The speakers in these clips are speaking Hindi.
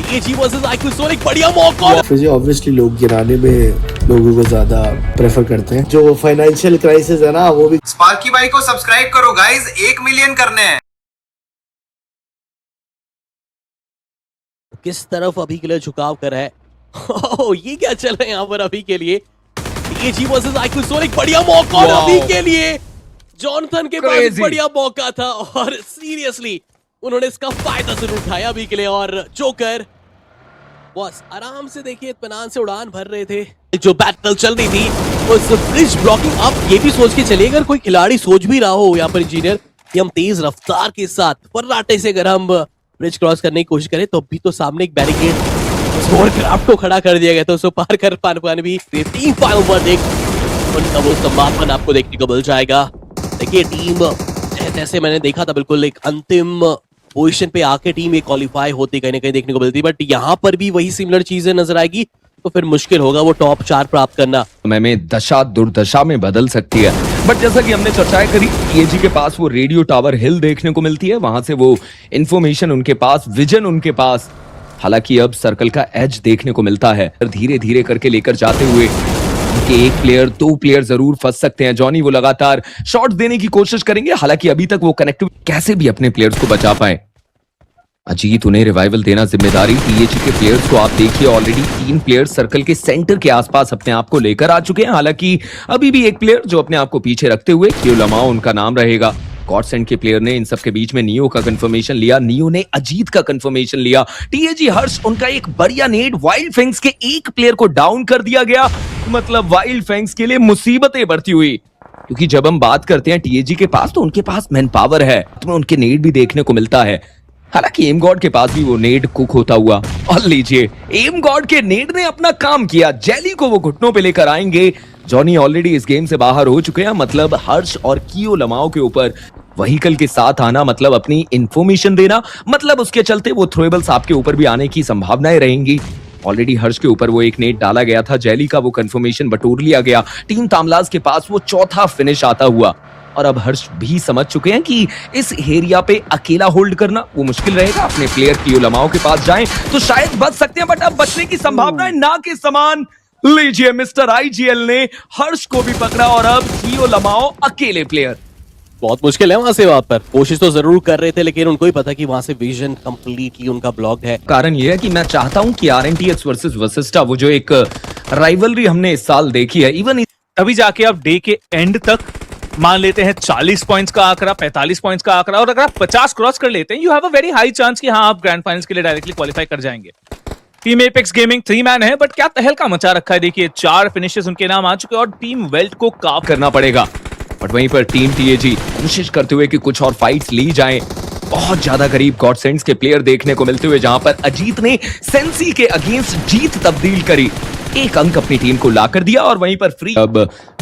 एजी वर्सेस आईक्यू सोनिक, बढ़िया मौका। ऑब्वियसली लोग गिराने में लोगों को ज्यादा प्रेफर करते हैं। जो फाइनेंशियल क्राइसिस है ना, वो भी। स्पार्की भाई को सब्सक्राइब करो गाइस, 1 मिलियन करने हैं। किस तरफ अभी के लिए झुकाव कर है। ओह, ये क्या चल रहा है यहाँ पर अभी के लिए। एजी वर्सेस आईक्यू सोनिक, बढ़िया मौका और अभी के लिए जॉनथन के पास बढ़िया मौका था और सीरियसली उन्होंने इसका फायदा जरूर उठाया अभी के लिए। और जोकर बस आराम से देखिए इत्मीनान से उड़ान भर रहे थे। जो बैटल चल रही थी उस ब्रिज ब्लॉकिंग, आप ये भी सोच के चलिए अगर कोई खिलाड़ी सोच भी रहा हो यहाँ पर इंजीनियर कि हम तेज रफ्तार के साथ फर्राटे से अगर हम ब्रिज क्रॉस करने की कोशिश करें तो अभी तो सामने एक बैरिकेड क्राफ्ट को खड़ा कर दिया गया था, उसको पार कर पाने भी टीम फाइनल पर देख उनका वो समापन आपको देखने को मिल जाएगा। देखिए टीम जैसे मैंने देखा था बिल्कुल एक अंतिम पोजीशन पे आके टीम ये क्वालिफाई होती कहीं ना कहीं देखने को मिलती, बट यहाँ पर भी वही सिमिलर चीजें नजर आएगी तो फिर मुश्किल होगा वो टॉप 4 प्राप्त करना। में दशा दुर्दशा में बदल सकती है। बट जैसा कि हमने चर्चाएं करी, एजी के पास वो रेडियो टावर हिल देखने को मिलती है, वहां से वो इंफॉर्मेशन उनके पास, विजन उनके पास। हालांकि अब सर्कल का एज देखने को मिलता है, धीरे धीरे करके लेकर जाते हुए उनके एक प्लेयर 2 प्लेयर जरूर फंस सकते हैं। जॉनी वो लगातार शॉट देने की कोशिश करेंगे, हालांकि अभी तक वो कनेक्टिव कैसे भी अपने प्लेयर्स को बचा पाए। अजीत उन्हें रिवाइवल देना जिम्मेदारी टीएजी के प्लेयर्स को आप देखिए, ऑलरेडी 3 प्लेयर्स सर्कल के सेंटर के आसपास अपने आप को लेकर आ चुके हैं। हालांकि अभी भी एक प्लेयर जो अपने आप को पीछे रखते हुए क्योलमाओ उनका नाम रहेगा। गॉडसेंड के प्लेयर ने इन सब के बीच में नियो का कंफर्मेशन लिया, नियो ने अजीत का कंफर्मेशन लिया। टीएजी हर्ष उनका एक बढ़िया नेड वाइल्ड फैंग्स के एक प्लेयर को डाउन कर दिया गया, मतलब वाइल्ड फैंग्स के लिए मुसीबतें बढ़ती हुई। क्योंकि जब हम बात करते हैं टीएजी के पास तो उनके पास मैन पावर है, तो उनके नेड भी देखने को मिलता है। हालांकि एम गॉड के पास भी वो नेड कुक होता हुआ, और लीजिए एम गॉड के नेड ने अपना काम किया, जेली को वो घुटनों पे लेकर आएंगे। जॉनी ऑलरेडी इस गेम से बाहर हो चुके हैं, मतलब हर्ष और कियो लमाओ के ऊपर व्हीकल के साथ आना, मतलब अपनी इंफॉर्मेशन देना, मतलब उसके चलते वो थ्रोएबल्स आपके ऊपर भी आने की संभावनाएं रहेंगी। ऑलरेडी हर्ष के ऊपर वो एक नेट डाला गया था, जेली का वो कंफर्मेशन बटोर लिया गया। टीम तामलाज के पास वो चौथा फिनिश आता हुआ, और अब हर्ष भी समझ चुके हैं कि इस एरिया पे अकेला होल्ड करना वो मुश्किल रहेगा। अपने प्लेयर कियो लमाओ के पास जाएं तो शायद बच सकते हैं, बट अब बचने की संभावनाएं ना के समान। लीजिए मिस्टर आईजीएल ने हर्ष को भी पकड़ा और अब कियो लमाओ अकेले प्लेयर। बहुत मुश्किल है वहां से, वहां पर कोशिश तो जरूर कर रहे थे लेकिन उनको ही पता कि वहां से विजन कंप्लीटली उनका ब्लॉक्ड है। कारण यह है कि मैं चाहता हूं कि आरएनटीएक्स वर्सेस वसिस्टा, वो जो एक राइवलरी हमने इस साल देखी है, इवन तभी जाके आप डे के एंड तक मान लेते हैं 40 पॉइंट्स का आंकड़ा, 45 पॉइंट्स का आंकड़ा, और अगर आप 50 क्रॉस कर लेते हैं, you have a very high chance कि हाँ आप ग्रैंड फाइनल्स के लिए डायरेक्टली क्वालिफाई कर जाएंगे। टीम एपेक्स गेमिंग 3 मैन है, बट क्या तहलका मचा रखा है। देखिए 4 फिनिशेस उनके नाम आ चुके हैं और टीम वेल्ट को काफ करना पड़ेगा। बट वहीं पर टीम टीएजी कोशिश करते हुए कि कुछ और फाइट्स ली जाएं। बहुत ज्यादा करीब गॉडसेंड्स के प्लेयर देखने को मिलते हुए, जहां पर अजीत ने सेंसी के अगेंस्ट जीत तब्दील करी, एक अंक अपनी टीम को लाकर दिया। और वहीं पर फ्री अब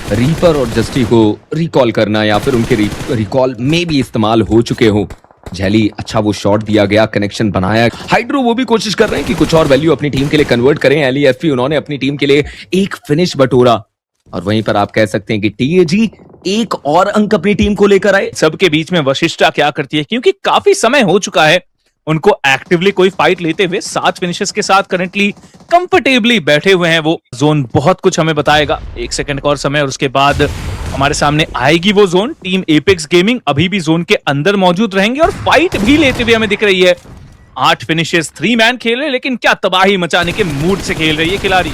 रीपर और जस्टी को रिकॉल करना, या फिर उनके रिकॉल में भी इस्तेमाल हो चुके हो। जेली अच्छा वो शॉट दिया गया, कनेक्शन बनाया। हाइड्रो वो भी कोशिश कर रहे हैं कि कुछ और वैल्यू अपनी टीम के लिए कन्वर्ट करें। एलईएफपी उन्होंने अपनी टीम के लिए एक फिनिश बटोरा, और वहीं पर आप कह सकते हैं कि टीएजी एक और अंक अपनी टीम को लेकर आए। सबके बीच में वशिष्ठा क्या करती है, क्योंकि काफी समय हो चुका है उनको एक्टिवली कोई फाइट लेते हुए। 7 फिनिशेस के साथ करंटली कंफर्टेबली बैठे हुए हैं वो। जोन बहुत कुछ हमें बताएगा, 1 सेकंड का और समय, और उसके बाद हमारे सामने आएगी वो जोन। टीम एपेक्स गेमिंग अभी भी जोन के अंदर मौजूद रहेंगे और फाइट भी लेते हुए हमें दिख रही है। 8 फिनिशेस, 3 मैन खेल रहे, लेकिन क्या तबाही मचाने के मूड से खेल रही है खिलाड़ी।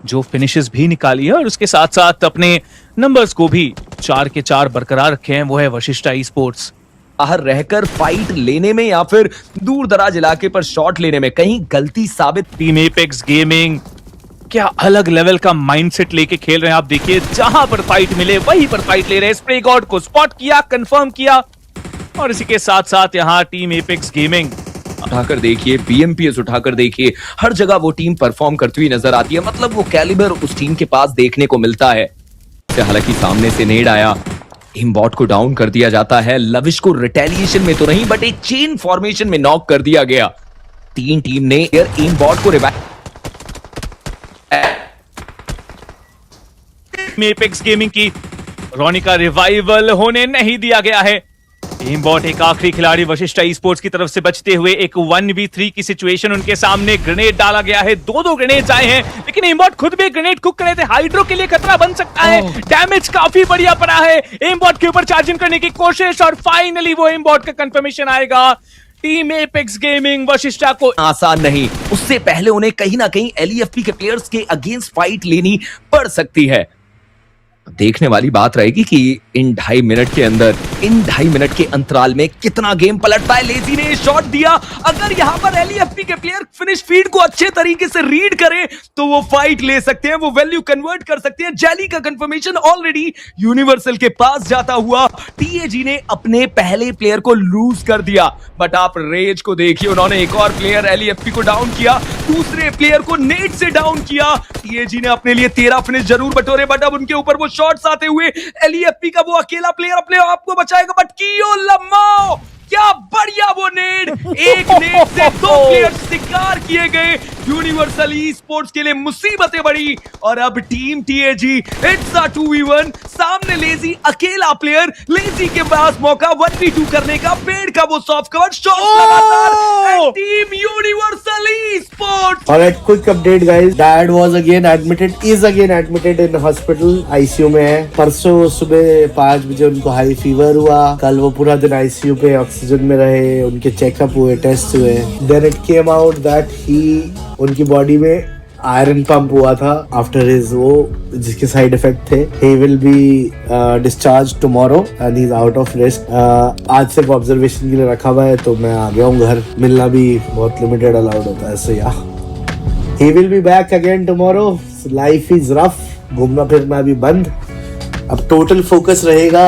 जो फिनिशेस भी निकाली है और उसके साथ साथ अपने नंबर्स को भी 4 के 4 बरकरार रखे हैं, वो है वशिष्ठा ई स्पोर्ट्स। बाहर रहकर फाइट लेने में या फिर दूर दराज इलाके पर शॉट लेने में कहीं गलती साबित। टीम एपेक्स गेमिंग क्या अलग लेवल का माइंडसेट लेके खेल रहे हैं। आप देखिए जहां पर फाइट मिले वहीं पर फाइट ले रहे हैं। स्प्रे गॉड को स्पॉट किया, कंफर्म किया, और इसी के साथ साथ यहाँ टीम एपेक्स गेमिंग उठाकर देखिए, बीएमपीएस उठाकर देखिए, हर जगह वो टीम परफॉर्म करती हुई नजर आती है। मतलब वो कैलिबर उस टीम के पास देखने को मिलता है। हालांकि सामने से नेड आया, एमबॉट को डाउन कर दिया जाता है। लविश को रिटेलिएशन में तो नहीं, बट एक चेन फॉर्मेशन में नॉक कर दिया गया। 3 टीम ने एमबॉट को रिवाइव। एपेक्स गेमिंग की रोनी का रिवाइवल होने नहीं दिया गया है। एमबॉट एक आखिरी खिलाड़ी वशिष्ठ ई स्पोर्ट्स की तरफ से बचते हुए एक 1v3 की सिचुएशन उनके सामने ग्रेनेड डाला गया है। दो ग्रेनेड्स आए हैं, लेकिन एमबॉट खुद भी ग्रेनेड कुक करे थे। हाइड्रो के लिए खतरा बन सकता है। डैमेज काफी बढ़िया पड़ा है। एमबॉट के ऊपर चार्जिंग करने की कोशिश और फाइनली वो एमबॉट का कंफर्मेशन आएगा। टीम एपेक्स गेमिंग वशिष्ठा को आसान नहीं, उससे पहले उन्हें कहीं ना कहीं एलईएफपी के प्लेयर्स के अगेंस्ट फाइट लेनी पड़ सकती है। देखने वाली बात रहेगी कि इन 2.5 मिनट के अंदर, इन 2.5 मिनट के अंतराल में कितना गेम पलटता है। लेजी ने शॉट दिया, अगर यहां पर एलईएफपी के प्लेयर फिनिश फीड को अच्छे तरीके से रीड करें तो वो फाइट ले सकते हैं, वो वैल्यू कन्वर्ट कर सकते हैं। जेली का कंफर्मेशन ऑलरेडी यूनिवर्सल के पास जाता हुआ टीएजी ने अपने पहले प्लेयर को लूज कर दिया। बट आप रेज को देखिए, उन्होंने एक और प्लेयर एलईएफपी को डाउन किया, दूसरे प्लेयर को नेट से डाउन किया। टीएजी ने अपने लिए 13 फिनिश जरूर बटोरे, बट अब उनके ऊपर वो शॉट्स आते हुए एलईएफपी का वो अकेला प्लेयर अपने आप को बचाएगा। बट कियो लम्माओ, क्या बढ़िया वो नेड, एक नेड से 2 प्लेयर शिकार किए गए। यूनिवर्सल ई स्पोर्ट्स के लिए मुसीबतें बढ़ी और अब team TAG it's a 2v1, सामने लेजी अकेला प्लेयर। लेजी के पास मौका 1v2 करने का, पेड़ का वो सॉफ्ट कवर शॉट लगातार। Team universal e sports. Alright, quick update guys. Dad was again admitted in hospital. ICU में है। परसों सुबह 5 बजे उनको हाई फीवर हुआ। कल वो पूरा दिन ICU पे ऑक्सीजन में रहे, उनके चेकअप हुए, टेस्ट हुए। Then it came out that उनकी बॉडी में आयरन पंप हुआ था आफ्टर हिज वो जिसके साइड इफेक्ट थे। He will be discharge tomorrow and he is out of rest. आज सिर्फ ऑब्जर्वेशन के लिए रखा हुआ है, तो मैं आ गया हूँ घर। मिलना भी बहुत लिमिटेड अलाउड होता है, सो या he will be back again tomorrow. Life is rough, घूमना फिरना भी बंद। अब टोटल फोकस रहेगा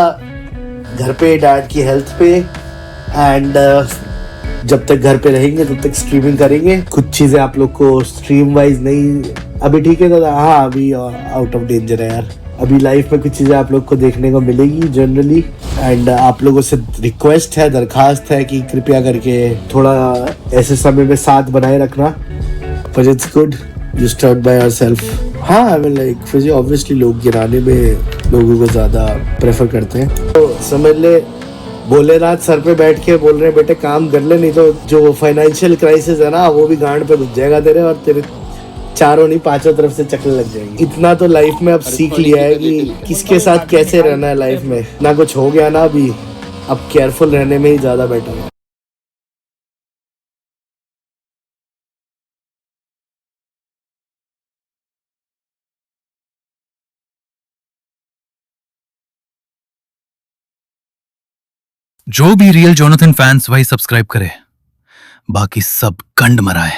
घर पे, डैड की हेल्थ पे, एंड जब तक घर पे रहेंगे तब तक स्ट्रीमिंग करेंगे। कुछ चीजें आप लोग को स्ट्रीम वाइज नहीं, अभी ठीक है दादा, हाँ अभी आउट ऑफ डेंजर है यार। अभी लाइफ में कुछ चीजें आप लोग को देखने को मिलेगी जनरली, एंड आप लोगों से रिक्वेस्ट है, दरखास्त है कि कृपया करके थोड़ा ऐसे समय में साथ बनाए रखना। But it's good you start by yourself. हाँ आई मीन लाइक फिर ऑब्वियसली लोग गिराने में लोगों को ज्यादा प्रेफर करते हैं, तो समझ ले भोलेनाथ सर पे बैठ के बोल रहे हैं बेटे काम कर ले, नहीं तो जो फाइनेंशियल क्राइसिस है ना वो भी गांड पे घुस जाएगा तेरे, और तेरे चारों नहीं 5 तरफ से चक्कर लग जाएगी। इतना तो लाइफ में अब सीख लिया है कि किसके साथ कैसे रहना है लाइफ में। ना कुछ हो गया ना अभी, अब केयरफुल रहने में ही ज्यादा बेटर है। जो भी रियल जोनाथन फैंस वही सब्सक्राइब करे, बाकी सब गंड मराए।